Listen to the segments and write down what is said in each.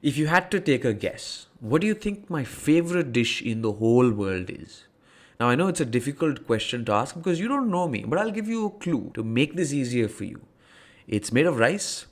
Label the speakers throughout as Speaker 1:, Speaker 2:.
Speaker 1: If you had to take a guess, what do you think my favorite dish in the whole world is? Now, I know it's a difficult question to ask because you don't know me, but I'll give you a clue to make this easier for you. It's made of rice.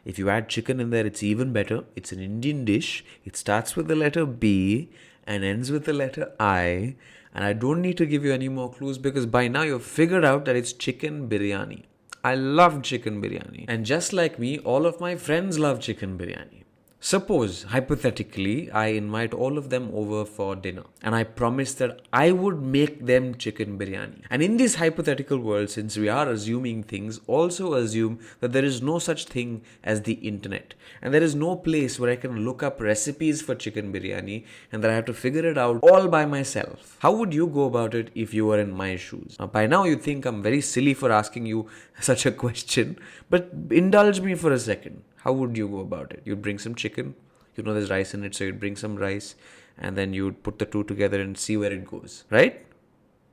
Speaker 1: If you add chicken in there, it's even better. It's an Indian dish. It starts with the letter B and ends with the letter I. And I don't need to give you any more clues because by now you've figured out that it's chicken biryani. I love chicken biryani. And just like me, all of my friends love chicken biryani. Suppose, hypothetically, I invite all of them over for dinner and I promise that I would make them chicken biryani. And in this hypothetical world, since we are assuming things, also assume that there is no such thing as the internet. And there is no place where I can look up recipes for chicken biryani and that I have to figure it out all by myself. How would you go about it if you were in my shoes? Now, by now, you think I'm very silly for asking you such a question, but indulge me for a second. How would you go about it? You'd bring some chicken. You know there's rice in it, so you'd bring some rice and then you'd put the two together and see where it goes. Right?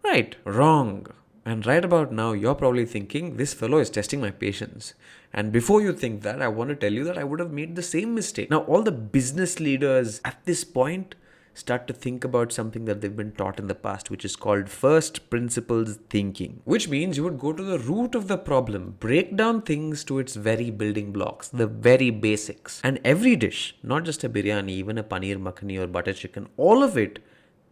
Speaker 1: Right. Wrong. And right about now, you're probably thinking, this fellow is testing my patience. And before you think that, I want to tell you that I would have made the same mistake. Now, all the business leaders at this point start to think about something that they've been taught in the past, which is called first principles thinking, which means you would go to the root of the problem, break down things to its very building blocks, the very basics. And every dish, not just a biryani, even a paneer makhani or butter chicken, all of it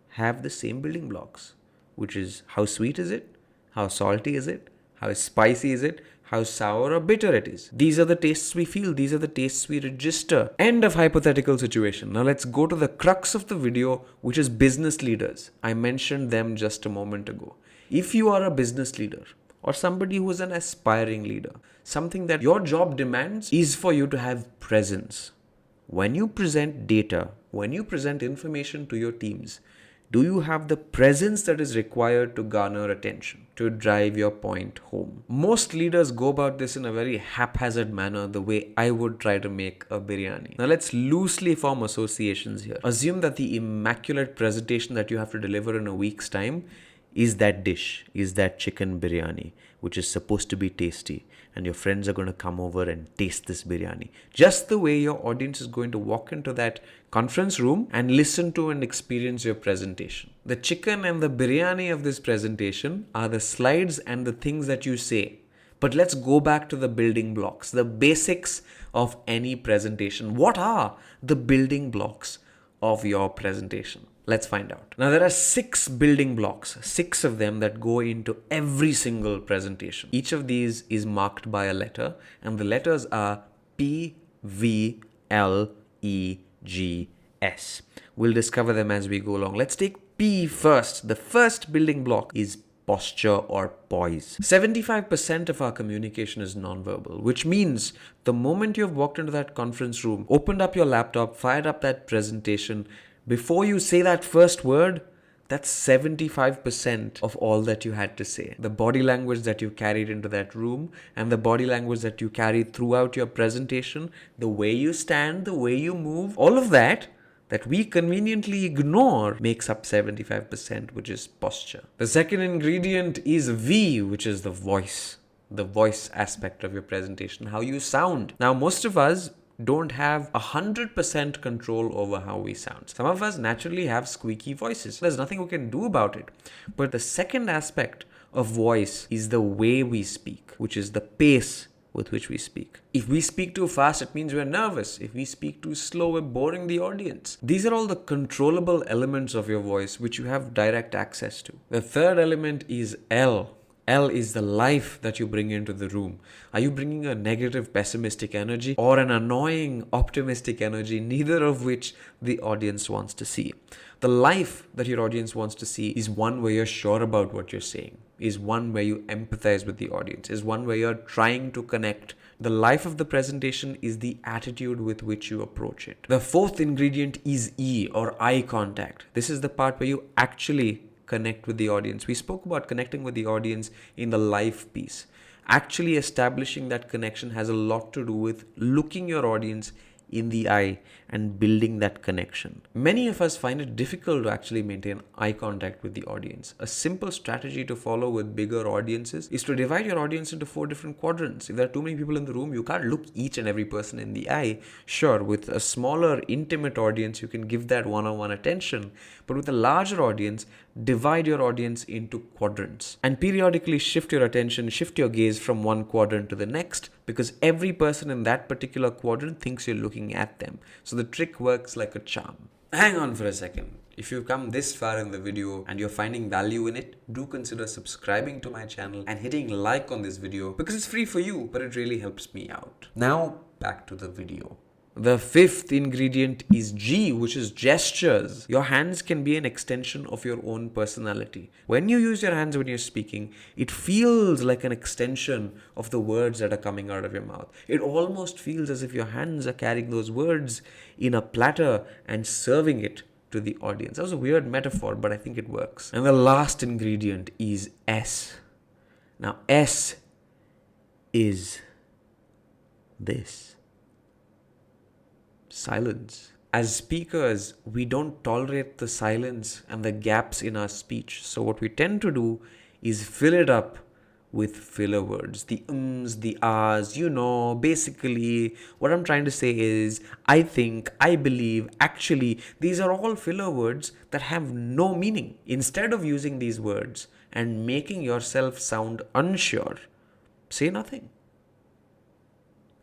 Speaker 1: have the same building blocks, which is how sweet is it? How salty is it? How spicy is it? How sour or bitter it is. These are the tastes we feel. These are the tastes we register. End of hypothetical situation. Now let's go to the crux of the video, which is business leaders. I mentioned them just a moment ago. If you are a business leader or somebody who is an aspiring leader, something that your job demands is for you to have presence. When you present data, when you present information to your teams, do you have the presence that is required to garner attention, to drive your point home? Most leaders go about this in a very haphazard manner, the way I would try to make a biryani. Now let's loosely form associations here. Assume that the immaculate presentation that you have to deliver in a week's time is that dish, is that chicken biryani, which is supposed to be tasty. And your friends are going to come over and taste this biryani. Just the way your audience is going to walk into that conference room and listen to and experience your presentation. The chicken and the biryani of this presentation are the slides and the things that you say. But let's go back to the building blocks, the basics of any presentation. What are the building blocks of your presentation? Let's find out. Now, there are 6 building blocks, 6 of them that go into every single presentation. Each of these is marked by a letter, and the letters are P, V, L, E, G, S. We'll discover them as we go along. Let's take P first. The first building block is posture or poise. 75% of our communication is nonverbal, which means the moment you've walked into that conference room, opened up your laptop, fired up that presentation, before you say that first word, that's 75% of all that you had to say. The body language that you carried into that room and the body language that you carried throughout your presentation, the way you stand, the way you move, all of that we conveniently ignore makes up 75%, which is posture. The second ingredient is V, which is the voice aspect of your presentation, how you sound. Now, most of us don't have 100% control over how we sound. Some of us naturally have squeaky voices. There's nothing we can do about it. But the second aspect of voice is the way we speak, which is the pace with which we speak. If we speak too fast, it means we're nervous. If we speak too slow, we're boring the audience. These are all the controllable elements of your voice which you have direct access to. The third element is L. L is the life that you bring into the room. Are you bringing a negative, pessimistic energy or an annoying, optimistic energy, neither of which the audience wants to see? The life that your audience wants to see is one where you're sure about what you're saying, is one where you empathize with the audience, is one where you're trying to connect. The life of the presentation is the attitude with which you approach it. The fourth ingredient is E, or eye contact. This is the part where you actually connect with the audience. We spoke about connecting with the audience in the live piece. Actually establishing that connection has a lot to do with looking your audience in the eye and building that connection. Many of us find it difficult to actually maintain eye contact with the audience. A simple strategy to follow with bigger audiences is to divide your audience into 4 different quadrants. If there are too many people in the room, you can't look each and every person in the eye. Sure, with a smaller, intimate audience, you can give that one-on-one attention. But with a larger audience, divide your audience into quadrants and periodically shift your attention, shift your gaze from one quadrant to the next, because every person in that particular quadrant thinks you're looking at them. So the trick works like a charm. Hang on for a second. If you've come this far in the video and you're finding value in it, do consider subscribing to my channel and hitting like on this video, because it's free for you, but it really helps me out. Now, back to the video. The 5th ingredient is G, which is gestures. Your hands can be an extension of your own personality. When you use your hands when you're speaking, it feels like an extension of the words that are coming out of your mouth. It almost feels as if your hands are carrying those words in a platter and serving it to the audience. That was a weird metaphor, but I think it works. And the last ingredient is S. Now, S is this. Silence. As speakers, we don't tolerate the silence and the gaps in our speech. So what we tend to do is fill it up with filler words. The ums, the ahs, basically what I'm trying to say is, I think, I believe, actually, these are all filler words that have no meaning. Instead of using these words and making yourself sound unsure, say nothing.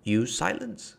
Speaker 1: Use silence.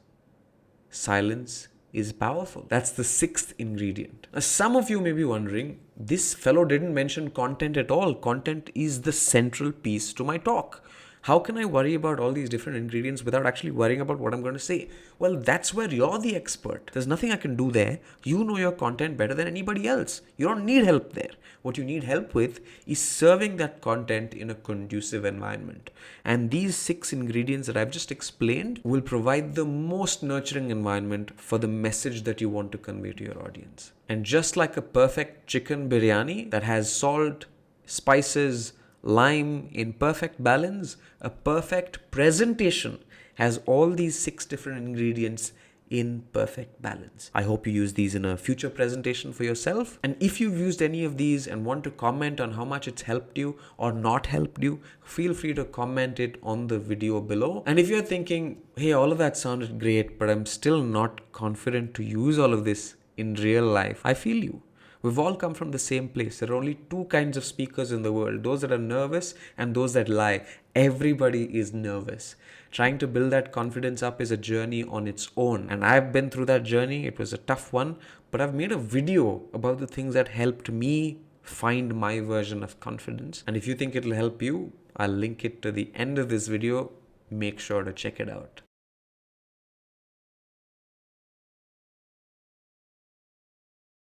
Speaker 1: Silence is powerful. That's the 6th ingredient. Now, some of you may be wondering, this fellow didn't mention content at all. Content is the central piece to my talk. How can I worry about all these different ingredients without actually worrying about what I'm going to say? Well, that's where you're the expert. There's nothing I can do there. You know your content better than anybody else. You don't need help there. What you need help with is serving that content in a conducive environment. And these 6 ingredients that I've just explained will provide the most nurturing environment for the message that you want to convey to your audience. And just like a perfect chicken biryani that has salt, spices, lime in perfect balance, a perfect presentation has all these 6 different ingredients in perfect balance. I hope you use these in a future presentation for yourself. And if you've used any of these and want to comment on how much it's helped you or not helped you, feel free to comment it on the video below. And if you're thinking, hey, all of that sounded great, but I'm still not confident to use all of this in real life, I feel you. We've all come from the same place. There are only 2 kinds of speakers in the world, those that are nervous and those that lie. Everybody is nervous. Trying to build that confidence up is a journey on its own. And I've been through that journey. It was a tough one, but I've made a video about the things that helped me find my version of confidence. And if you think it'll help you, I'll link it to the end of this video. Make sure to check it out.